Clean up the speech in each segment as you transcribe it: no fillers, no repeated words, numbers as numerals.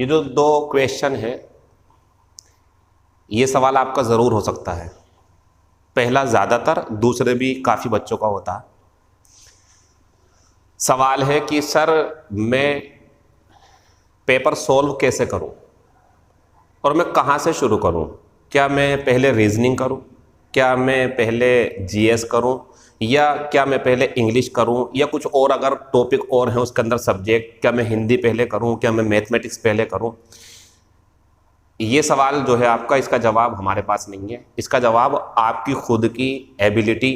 ये जो दो क्वेश्चन है, ये सवाल आपका ज़रूर हो सकता है। पहला ज़्यादातर, दूसरे भी काफ़ी बच्चों का होता है। सवाल है कि सर मैं पेपर सोल्व कैसे करूं और मैं कहां से शुरू करूं? क्या मैं पहले रीजनिंग करूं, क्या मैं पहले जीएस करूं, या क्या मैं पहले इंग्लिश करूं, या कुछ और अगर टॉपिक और हैं उसके अंदर सब्जेक्ट, क्या मैं हिंदी पहले करूं, क्या मैं मैथमेटिक्स पहले करूं? ये सवाल जो है आपका, इसका जवाब हमारे पास नहीं है। इसका जवाब आपकी खुद की एबिलिटी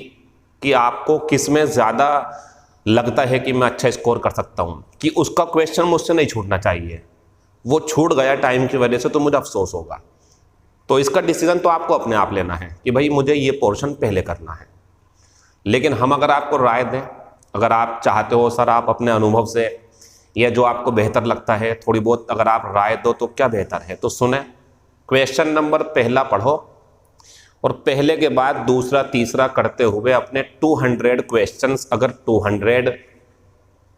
कि आपको किस में ज़्यादा लगता है कि मैं अच्छा स्कोर कर सकता हूँ, कि उसका क्वेश्चन मुझसे नहीं छूटना चाहिए। वो छूट गया टाइम की वजह से तो मुझे अफसोस होगा। तो इसका डिसीजन तो आपको अपने आप लेना है कि भाई मुझे ये पोर्शन पहले करना है। लेकिन हम अगर आपको राय दें, अगर आप चाहते हो सर आप अपने अनुभव से या जो आपको बेहतर लगता है थोड़ी बहुत अगर आप राय दो तो क्या बेहतर है, तो सुने। क्वेश्चन नंबर पहला पढ़ो और पहले के बाद दूसरा तीसरा करते हुए अपने 200 क्वेश्चंस, अगर 200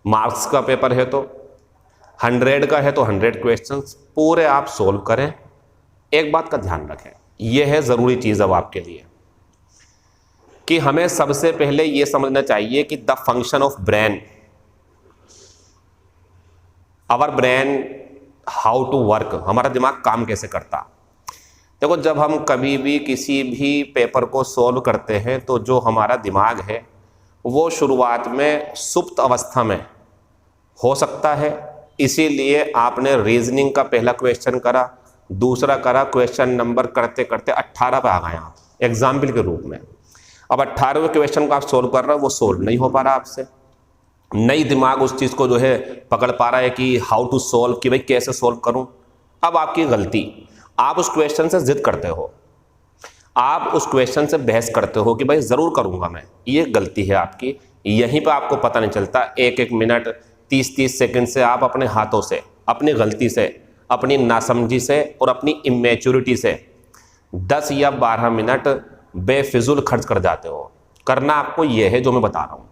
मार्क्स का पेपर है तो 100 का है तो 100 क्वेश्चंस पूरे आप सोल्व करें। एक बात का ध्यान रखें, यह है ज़रूरी चीज़ अब आपके लिए कि हमें सबसे पहले यह समझना चाहिए कि the function of brain, our brain how to work, हमारा दिमाग काम कैसे करता। देखो, जब हम कभी भी किसी भी पेपर को सॉल्व करते हैं तो जो हमारा दिमाग है वो शुरुआत में सुप्त अवस्था में हो सकता है। इसीलिए आपने रीजनिंग का पहला क्वेश्चन करा, दूसरा करा, क्वेश्चन नंबर करते करते 18 पे आ गए आप एग्जाम्पल के रूप में। अब 18वें क्वेश्चन को आप सोल्व कर रहे हो, वो सोल्व नहीं हो पा रहा आपसे, नहीं दिमाग उस चीज़ को जो है पकड़ पा रहा है कि हाउ टू सोल्व, कि भाई कैसे सोल्व करूं। अब आपकी गलती, आप उस क्वेश्चन से जिद करते हो, आप उस क्वेश्चन से बहस करते हो कि भाई ज़रूर करूंगा मैं, ये गलती है आपकी। यहीं पर आपको पता नहीं चलता, एक एक मिनट 30-30 सेकंड से आप अपने हाथों से, अपनी गलती से, अपनी नासमझी से और अपनी इमेच्योरिटी से 10 या 12 मिनट बेफिजुल खर्च कर जाते हो। करना आपको यह है जो मैं बता रहा हूँ।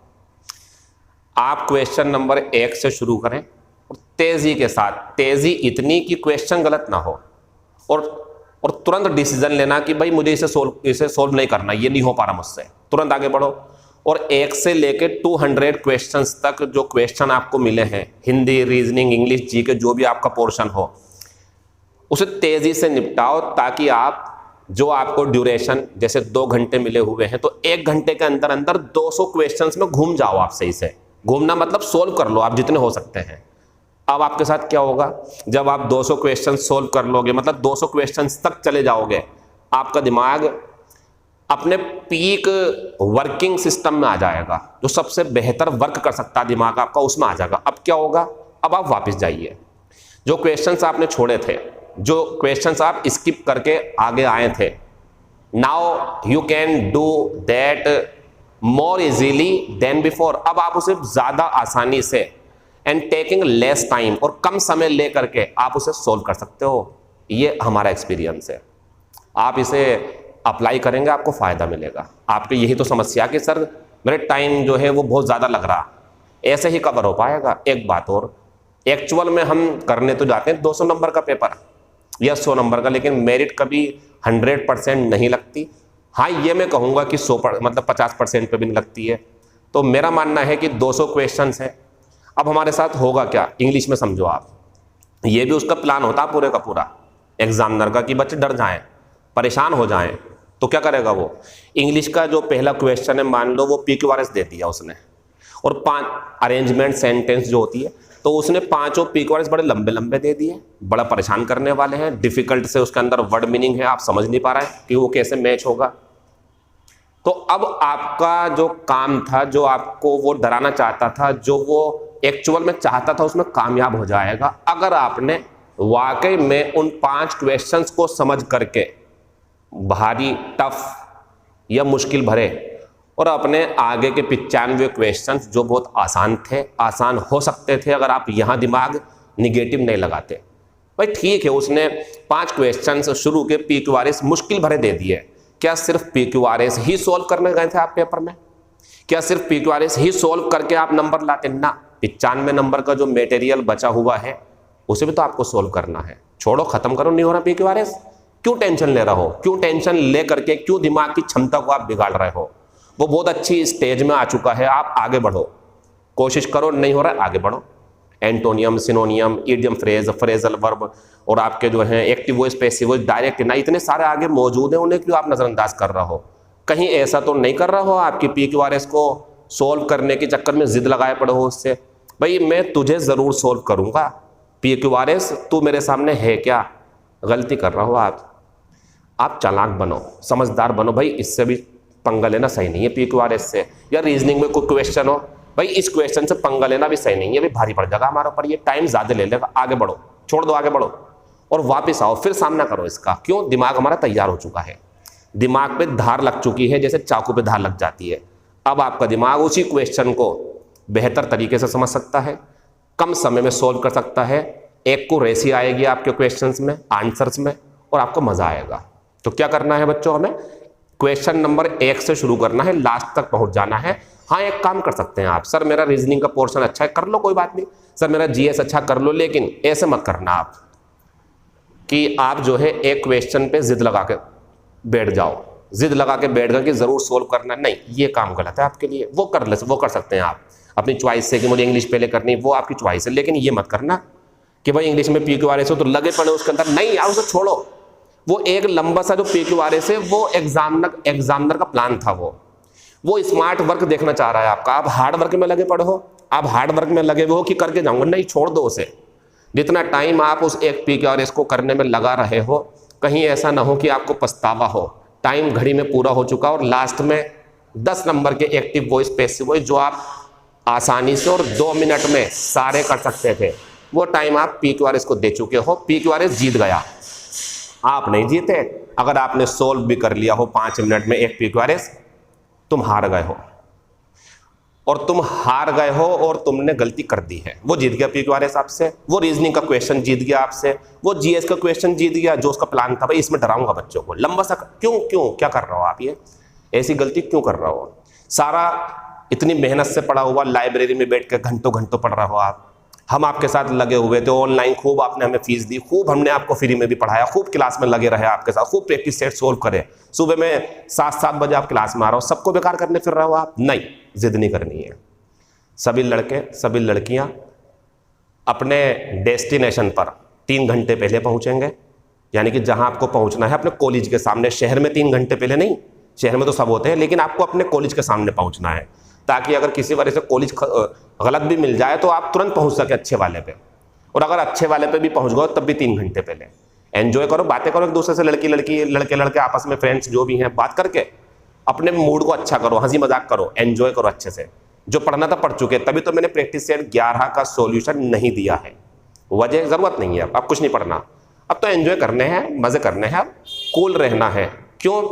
आप क्वेश्चन नंबर 1 से शुरू करें और तेज़ी के साथ, तेज़ी इतनी कि क्वेश्चन गलत ना हो, और तुरंत डिसीजन लेना कि भाई मुझे इसे सोल्व नहीं करना, ये नहीं हो पा रहा मुझसे, तुरंत आगे बढ़ो। और 1 से लेके 200 क्वेश्चंस तक जो क्वेश्चन आपको मिले हैं, हिंदी, रीजनिंग, इंग्लिश, जीके, जो भी आपका पोर्शन हो, उसे तेज़ी से निपटाओ ताकि आप जो आपको ड्यूरेशन जैसे 2 घंटे मिले हुए हैं तो 1 घंटे के अंदर अंदर 200 क्वेश्चंस में घूम जाओ। आप सही से घूमना मतलब सोल्व कर लो आप जितने हो सकते हैं। अब आपके साथ क्या होगा, जब आप 200 क्वेश्चन सोल्व कर लोगे, मतलब 200 क्वेश्चंस तक चले जाओगे, आपका दिमाग अपने पीक वर्किंग सिस्टम में आ जाएगा, जो सबसे बेहतर वर्क कर सकता है दिमाग आपका, उसमें आ जाएगा। अब क्या होगा, अब आप वापस जाइए, जो क्वेश्चंस आपने छोड़े थे, जो क्वेश्चंस आप स्किप करके आगे आए थे, now you can do that more easily than before. अब आप उसे ज़्यादा आसानी से एंड टेकिंग लेस टाइम, और कम समय ले करके आप उसे सोल्व कर सकते हो। ये हमारा एक्सपीरियंस है, आप इसे अप्लाई करेंगे आपको फ़ायदा मिलेगा। आपकी यही तो समस्या कि सर मेरे टाइम जो है वो बहुत ज़्यादा लग रहा, ऐसे ही कवर हो पाएगा। एक बात और, एक्चुअल में हम करने तो जाते हैं 200 नंबर का पेपर या 100 नंबर का, लेकिन मेरिट कभी 100% नहीं लगती। हाँ, ये मैं कहूँगा कि 100 मतलब 50% पे भी नहीं लगती है। तो मेरा मानना है कि 200 क्वेश्चंस हैं। अब हमारे साथ होगा क्या, इंग्लिश में समझो आप, ये भी उसका प्लान होता है पूरे का पूरा एग्जामिनर का कि बच्चे डर जाएं, परेशान हो जाएं। तो क्या करेगा वो, इंग्लिश का जो पहला क्वेश्चन है मान लो वो PQRS दे दिया उसने, और 5 अरेंजमेंट सेंटेंस जो होती है, तो उसने 5 PQRS बड़े लंबे लंबे दे दिए, बड़ा परेशान करने वाले हैं, डिफिकल्ट से उसके अंदर वर्ड मीनिंग है, आप समझ नहीं पा रहे हैं कि वो कैसे मैच होगा। तो अब आपका जो काम था, जो आपको वो डराना चाहता था, जो वो एक्चुअल में चाहता था, उसमें कामयाब हो जाएगा अगर आपने वाकई में उन 5 क्वेश्चंस को समझ करके भारी, टफ या मुश्किल भरे, और अपने आगे के 95 क्वेश्चंस जो बहुत आसान थे, आसान हो सकते थे अगर आप यहाँ दिमाग निगेटिव नहीं लगाते। भाई ठीक है, उसने 5 क्वेश्चंस शुरू के PQRS मुश्किल भरे दे दिए, क्या सिर्फ PQRS ही सोल्व करने गए थे आप पेपर में? क्या सिर्फ PQRS ही सोल्व करके आप नंबर लाते? ना, 95 नंबर का जो मटेरियल बचा हुआ है उसे भी तो आपको सोल्व करना है। छोड़ो, खत्म करो, नहीं हो रहा PQRS, क्यों टेंशन ले रहे हो, क्यों टेंशन ले करके क्यों दिमाग की क्षमता को आप बिगाड़ रहे हो। वो बहुत अच्छी स्टेज में आ चुका है, आप आगे बढ़ो, कोशिश करो, नहीं हो रहा है आगे बढ़ो। Antonym, सिनोनियम, idiom phrase, phrasal verb और आपके जो हैं active voice, passive voice, direct ना, इतने सारे आगे मौजूद हैं, उन्हें क्यों आप नजरअंदाज कर रहे हो। कहीं ऐसा तो नहीं कर रहे हो आपकी PQRS को सोल्व करने के चक्कर में जिद लगाए पड़े हो उससे, भाई मैं तुझे जरूर सोल्व करूंगा, PQRS तू मेरे सामने है क्या। गलती कर रहे हो आप चालाक बनो, समझदार बनो, भाई इससे भी पंगा लेना सही नहीं है PQRS से। या रीजनिंग में कोई क्वेश्चन हो, भाई इस क्वेश्चन से पंगा लेना भी सही नहीं है, भी भारी पड़ जाएगा हमारे ऊपर, ये टाइम ज्यादा ले लेगा, आगे बढ़ो, छोड़ दो, आगे बढ़ो और वापस आओ, फिर सामना करो इसका। क्यों, दिमाग हमारा तैयार हो चुका है, दिमाग पे धार लग चुकी है, जैसे चाकू पे धार लग जाती है। अब आपका दिमाग उसी क्वेश्चन को बेहतर तरीके से समझ सकता है, कम समय में सोल्व कर सकता है, एक को रेसी आएगी आपके क्वेश्चंस में, आंसर्स में, और आपको मजा आएगा। तो क्या करना है बच्चों, हमें क्वेश्चन नंबर 1 से शुरू करना है, लास्ट तक पहुंच जाना है। हाँ, एक काम कर सकते हैं आप, सर मेरा रीजनिंग का पोर्शन अच्छा है, कर लो, कोई बात नहीं, सर मेरा GS अच्छा, कर लो, लेकिन ऐसे मत करना आप कि आप जो है एक क्वेश्चन पे जिद लगा के बैठ जाओ, जिद लगा के बैठ गए कि जरूर सोल्व करना, नहीं, ये काम गलत है आपके लिए। वो कर सकते हैं आप अपनी चॉइस से कि मुझे इंग्लिश पहले करनी, वो आपकी चॉइस है, लेकिन ये मत करना कि भाई इंग्लिश में PQRS हो तो लगे पड़े उसके अंदर, नहीं यार, उसे छोड़ो। वो एक लंबा सा जो PQRS है वो एग्जामिनर का प्लान था, वो स्मार्ट वर्क देखना चाह रहा है आपका। आप हार्ड वर्क में लगे पड़े हो, आप हार्ड वर्क में लगे हुए हो कि करके जाऊंगा, नहीं, छोड़ दो उसे। जितना टाइम आप उस एक PQRS को करने में लगा रहे हो, कहीं ऐसा ना हो कि आपको पछतावा हो, टाइम घड़ी में पूरा हो चुका और लास्ट में 10 नंबर के एक्टिव वॉइस, पैसिव वॉइस जो आप आसानी से और 2 मिनट में सारे कर सकते थे, वो टाइम आप PQRS को दे चुके हो। PQRS जीत गया, आप नहीं जीते। अगर आपने सोल्व भी कर लिया हो 5 मिनट में एक PQRS, तुम हार गए हो, और तुम हार गए हो और तुमने गलती कर दी है। वो जीत गया PQRS आपसे, वो रीजनिंग का क्वेश्चन जीत गया आपसे, वो GS का क्वेश्चन जीत गया जो उसका प्लान था। भाई इसमें डराऊंगा बच्चों को, लंबा सा क्यों क्या कर रहे हो आप, ये ऐसी गलती क्यों कर रहे हो। सारा इतनी मेहनत से पढ़ा हुआ लाइब्रेरी में बैठ कर घंटों घंटों पढ़ रहे हो आप, हम आपके साथ लगे हुए थे ऑनलाइन, खूब आपने हमें फीस दी, खूब हमने आपको फ्री में भी पढ़ाया, खूब क्लास में लगे रहे आपके साथ, खूब प्रैक्टिस सेट सोल्व करे, सुबह में 7 बजे आप क्लास में आ रहे हो, सबको बेकार करने फिर रहे हो आप। नहीं, जिद नहीं करनी है। सभी लड़के, सभी लड़कियां अपने डेस्टिनेशन पर 3 घंटे पहले पहुंचेंगे, यानी कि जहां आपको पहुंचना है अपने कॉलेज के सामने, शहर में 3 घंटे पहले नहीं, शहर में तो सब होते हैं, लेकिन आपको अपने कॉलेज के सामने पहुंचना है, ताकि अगर किसी वजह से कॉलेज गलत भी मिल जाए तो आप तुरंत पहुंच सके अच्छे वाले पे। और अगर अच्छे वाले पे भी पहुंच गए तब भी 3 घंटे पहले। एंजॉय करो, बातें करो एक दूसरे से, लड़की लड़के आपस में, फ्रेंड्स जो भी हैं, बात करके अपने मूड को अच्छा करो, हंसी मजाक करो, एंजॉय करो अच्छे से। जो पढ़ना था पढ़ चुके, तभी तो मैंने प्रैक्टिस सेट 11 का सॉल्यूशन नहीं दिया है, वजह जरूरत नहीं है, अब कुछ नहीं पढ़ना, अब तो एंजॉय करने हैं, मजे करने हैं, अब कूल रहना है। क्यों,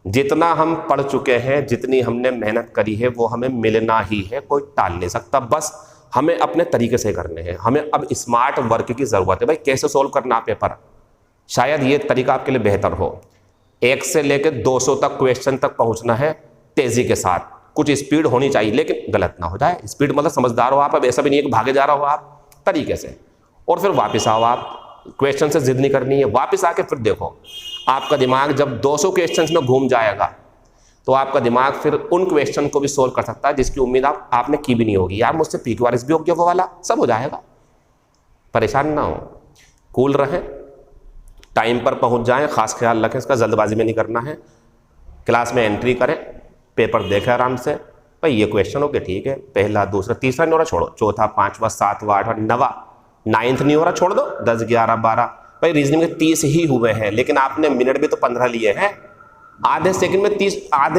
जितना हम पढ़ चुके हैं, जितनी हमने मेहनत करी है, वो हमें मिलना ही है, कोई टाल नहीं सकता। बस हमें अपने तरीके से करने हैं, हमें अब स्मार्ट वर्क की जरूरत है। भाई कैसे सोल्व करना पेपर, शायद ये तरीका आपके लिए बेहतर हो। 1 से लेकर 200 तक क्वेश्चन तक पहुंचना है तेजी के साथ, कुछ स्पीड होनी चाहिए, लेकिन गलत ना हो जाए। स्पीड मतलब समझदार हो आप, अब ऐसा भी नहीं है कि भागे जा रहा हो आप, तरीके से। और फिर वापस आओ आप, क्वेश्चन से जिद नहीं करनी है, वापस आके फिर देखो। आपका दिमाग जब 200 क्वेश्चंस में घूम जाएगा तो आपका दिमाग फिर उन क्वेश्चन को भी सोल्व कर सकता है जिसकी उम्मीद आपने की भी नहीं होगी। यार मुझसे PQRS भी हो गया, वो वाला सब हो जाएगा, परेशान ना हो, कूल रहें, टाइम पर पहुंच जाएं, खास ख्याल रखें इसका, जल्दबाजी में नहीं करना है। क्लास में एंट्री करें, पेपर देखें आराम से, भाई ये क्वेश्चन हो गया, ठीक है, पहला, दूसरा, तीसरा नहीं हो रहा, छोड़ो, चौथा, 5वां, 7वां, 8वां, 9वां, 9th नहीं हो रहा, छोड़ दो, 10, 11, 12। भाई रीजनिंग में 30 ही हुए हैं, लेकिन आपने मिनट भी तो 15 लिए हैं, आधे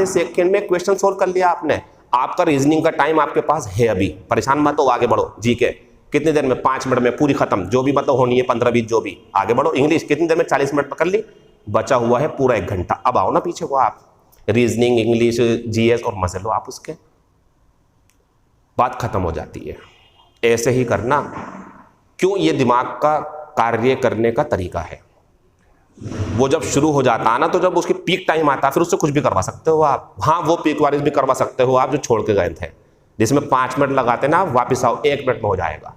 सेकंड में क्वेश्चन सोल्व कर लिया आपने। आपका रीजनिंग का टाइम आपके पास है अभी, परेशान मत हो, आगे बढ़ो। जीके कितनी देर में, 5 मिनट में पूरी खत्म, जो भी मतलब होनी है 15-20 जो भी, आगे बढ़ो। इंग्लिश कितनी देर में, 40 मिनट पकड़ ली, बचा हुआ है पूरा 1 घंटा। अब आओ ना पीछे को आप, रीजनिंग, इंग्लिश, GS और मजे लो आप उसके, बात खत्म हो जाती है। ऐसे ही करना। क्यों, ये दिमाग का कार्य करने का तरीका है। वो जब शुरू हो जाता है ना, तो जब उसकी पीक टाइम आता है, फिर उससे कुछ भी करवा सकते हो आप। हाँ, वो PQRS भी करवा सकते हो आप जो छोड़ के गए थे, जिसमें 5 मिनट लगाते ना, वापिस आओ, 1 मिनट में हो जाएगा।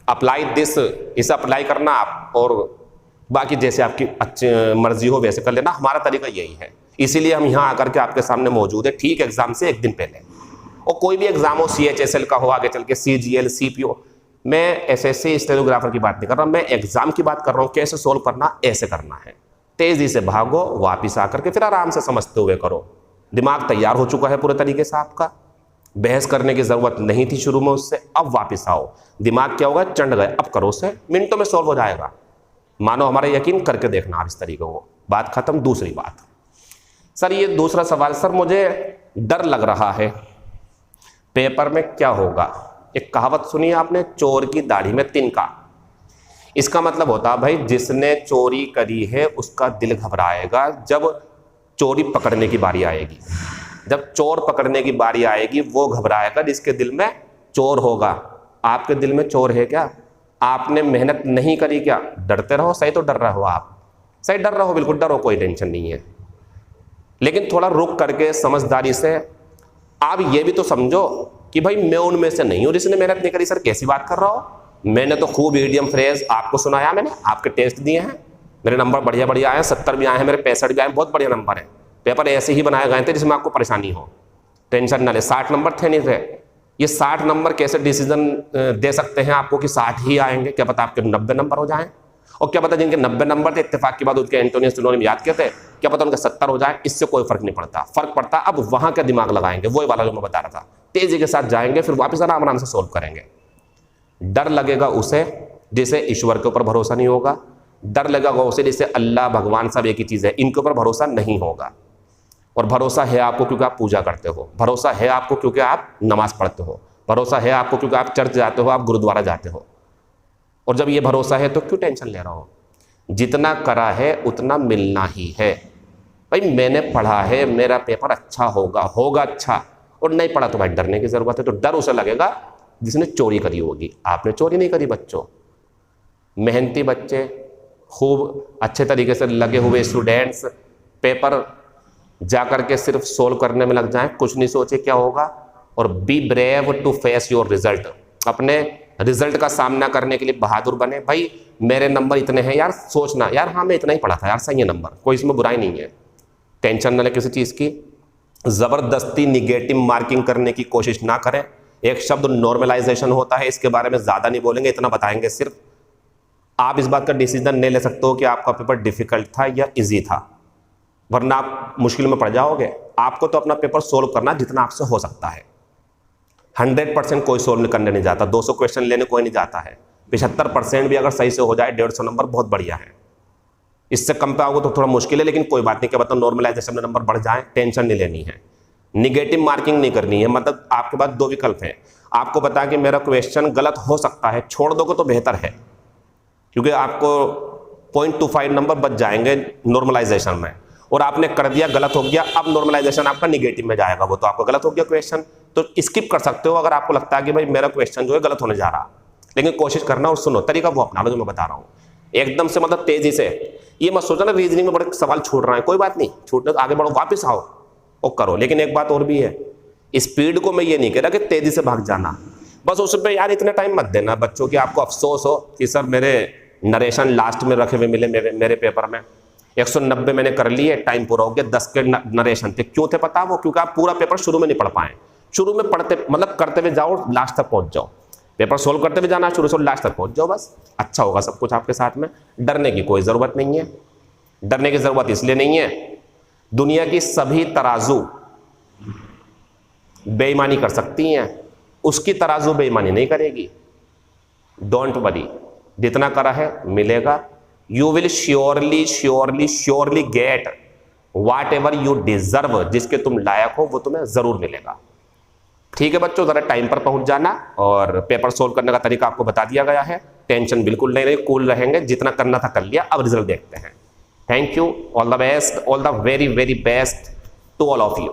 अप्लाई दिस, इसे अप्लाई करना आप, और बाकी जैसे आपकी अच्छी मर्जी हो वैसे कर लेना। हमारा तरीका यही है, इसीलिए हम यहाँ आकर के आपके सामने मौजूद है ठीक एग्जाम से एक दिन पहले। और कोई भी एग्जाम हो, CHSL का हो, आगे चल के CGL, CPO, मैं SSC स्टेनोग्राफर की बात नहीं कर रहा, मैं एग्जाम की बात कर रहा हूँ। कैसे सोल्व करना, ऐसे करना है। तेजी से भागो, वापिस आकर के फिर आराम से समझते हुए करो। दिमाग तैयार हो चुका है पूरे तरीके से आपका, बहस करने की जरूरत नहीं थी शुरू में उससे। अब वापिस आओ, दिमाग क्या होगा, चढ़ गए, अब करो से, मिनटों में सोल्व हो जाएगा। मानो हमारा यकीन, करके देखना आप इस तरीके को। बात खत्म। दूसरी बात, सर ये दूसरा सवाल, सर मुझे डर लग रहा है पेपर में क्या होगा। एक कहावत सुनी है आपने, चोर की दाढ़ी में तिनका। इसका मतलब होता है भाई जिसने चोरी करी है उसका दिल घबराएगा जब चोरी पकड़ने की बारी आएगी। जब चोर पकड़ने की बारी आएगी वो घबराएगा जिसके दिल में चोर होगा। आपके दिल में चोर है क्या? आपने मेहनत नहीं करी क्या? डरते रहो, सही तो डर रहे हो आप, सही डर रहे हो, बिल्कुल डरो, कोई टेंशन नहीं है। लेकिन थोड़ा रुक करके समझदारी से आप ये भी तो समझो कि भाई मैं उनमें से नहीं हूं जिसने मेहनत नहीं करी। सर कैसी बात कर रहा हो? मैंने तो खूब ईडियम फ्रेज आपको सुनाया, मैंने आपके टेस्ट दिए हैं, मेरे नंबर बढ़िया बढ़िया आए हैं, 70 भी आए हैं, मेरे 65 भी आए हैं, बहुत बढ़िया नंबर है। पेपर ऐसे ही बनाए गए थे जिसमें आपको परेशानी हो, टेंशन ना ले। 60 नंबर थे नहीं थे, ये 60 नंबर कैसे डिसीजन दे सकते हैं आपको कि 60 ही आएंगे? क्या पता आपके 90 नंबर हो जाएं, और क्या पता जिनके 90 नंबर थे इत्तेफाक की बात उनके एंटोनियस उन्होंने याद किए थे, क्या पता उनके 70 हो जाए। इससे कोई फर्क नहीं पड़ता, फर्क पड़ता अब वहां का दिमाग लगाएंगे, वही वाला जो मैं बता रहा था, तेजी के साथ जाएंगे, फिर वापस आराम आराम से सोल्व करेंगे। डर लगेगा उसे जिसे ईश्वर के ऊपर भरोसा नहीं होगा, डर लगेगा उसे जिसे अल्लाह भगवान सब एक ही चीज है, इनके ऊपर भरोसा नहीं होगा। और भरोसा है आपको क्योंकि आप पूजा करते हो, भरोसा है आपको क्योंकि आप नमाज पढ़ते हो, भरोसा है आपको क्योंकि आप चर्च जाते हो, आप गुरुद्वारा जाते हो। और जब ये भरोसा है तो क्यों टेंशन ले रहा हो? जितना करा है उतना मिलना ही है। भाई मैंने पढ़ा है, मेरा पेपर अच्छा होगा, होगा अच्छा, और नहीं पढ़ा तो भाई डरने की जरूरत है। तो डर उसे लगेगा जिसने चोरी करी होगी। आपने चोरी नहीं करी बच्चों, मेहनती बच्चे, खूब अच्छे तरीके से लगे हुए स्टूडेंट्स पेपर जाकर के सिर्फ सोल्व करने में लग जाएं, कुछ नहीं सोचे क्या होगा। और be brave to face your result, अपने रिजल्ट का सामना करने के लिए बहादुर बने। भाई मेरे नंबर इतने हैं यार, सोचना यार हाँ मैं इतना ही पढ़ा था यार, सही है नंबर, कोई इसमें बुराई नहीं है। टेंशन न ले किसी चीज़ की, ज़बरदस्ती निगेटिव मार्किंग करने की कोशिश ना करें। एक शब्द नॉर्मलाइजेशन होता है, इसके बारे में ज़्यादा नहीं बोलेंगे, इतना बताएंगे सिर्फ। आप इस बात का डिसीजन नहीं ले सकते हो कि आपका पेपर डिफिकल्ट था या इजी था, वरना आप मुश्किल में पड़ जाओगे। आपको तो अपना पेपर सोल्व करना जितना आपसे हो सकता है। 100% कोई सोल्व करने नहीं जाता, 200 क्वेश्चन लेने कोई नहीं जाता है। 75% भी अगर सही से हो जाए 150 नंबर बहुत बढ़िया है। इससे कम पे आओगे तो थोड़ा मुश्किल है, लेकिन कोई बात नहीं, क्या पता नॉर्मलाइजेशन में नंबर बढ़ जाए, टेंशन नहीं लेनी है। निगेटिव मार्किंग नहीं करनी है, मतलब आपके पास दो विकल्प हैं। आपको पता कि मेरा क्वेश्चन गलत हो सकता है, छोड़ दोगे तो बेहतर है, क्योंकि आपको 0.25 नंबर बच जाएंगे नॉर्मलाइजेशन में। और आपने कर दिया, गलत हो गया, अब नॉर्मलाइजेशन आपका निगेटिव में जाएगा, वो तो आपका गलत हो गया क्वेश्चन, तो स्किप कर सकते हो अगर आपको लगता है कि भाई मेरा क्वेश्चन जो है गलत होने जा रहा। लेकिन कोशिश करना और सुनो, तरीका वो अपना लो जो मैं बता रहा हूँ। एकदम से मतलब तेजी से, ये मत सोचना रीजनिंग में बड़े सवाल छूट रहे हैं, कोई बात नहीं, छूटने तो आगे बढ़ो, वापस आओ और करो। लेकिन एक बात और भी है, स्पीड को मैं ये नहीं कह रहा कि तेजी से भाग जाना, बस उस पर यार इतने टाइम मत देना बच्चों की आपको अफसोस हो कि सर मेरे नरेशन लास्ट में रखे हुए मिले मेरे पेपर में 190 मैंने कर लिए, टाइम पूरा हो गया, 10 के नरेशन थे। क्यों थे पता? वो क्योंकि आप पूरा पेपर शुरू में नहीं पढ़ पाए। शुरू में पढ़ते मतलब करते हुए जाओ, लास्ट तक पहुंच जाओ, पेपर सोल्व करते हुए जाना, शुरू से लास्ट तक पहुंच जाओ, बस अच्छा होगा सब कुछ आपके साथ में। डरने की कोई ज़रूरत नहीं है। डरने की ज़रूरत इसलिए नहीं है, दुनिया की सभी तराजू बेईमानी कर सकती हैं, उसकी तराजू बेईमानी नहीं करेगी। डोंट वरी, जितना करा है मिलेगा। You will surely surely surely gate watt ever you deserve, जिसके तुम लायक हो वो तुम्हें जरूर मिलेगा। ठीक है बच्चों, जरा टाइम पर पहुंच जाना, और पेपर सोल्व करने का तरीका आपको बता दिया गया है। टेंशन बिल्कुल नहीं रही, कूल रहेंगे, जितना करना था कर लिया, अब रिजल्ट देखते हैं। Thank you, all the best, all the very very best to all of you.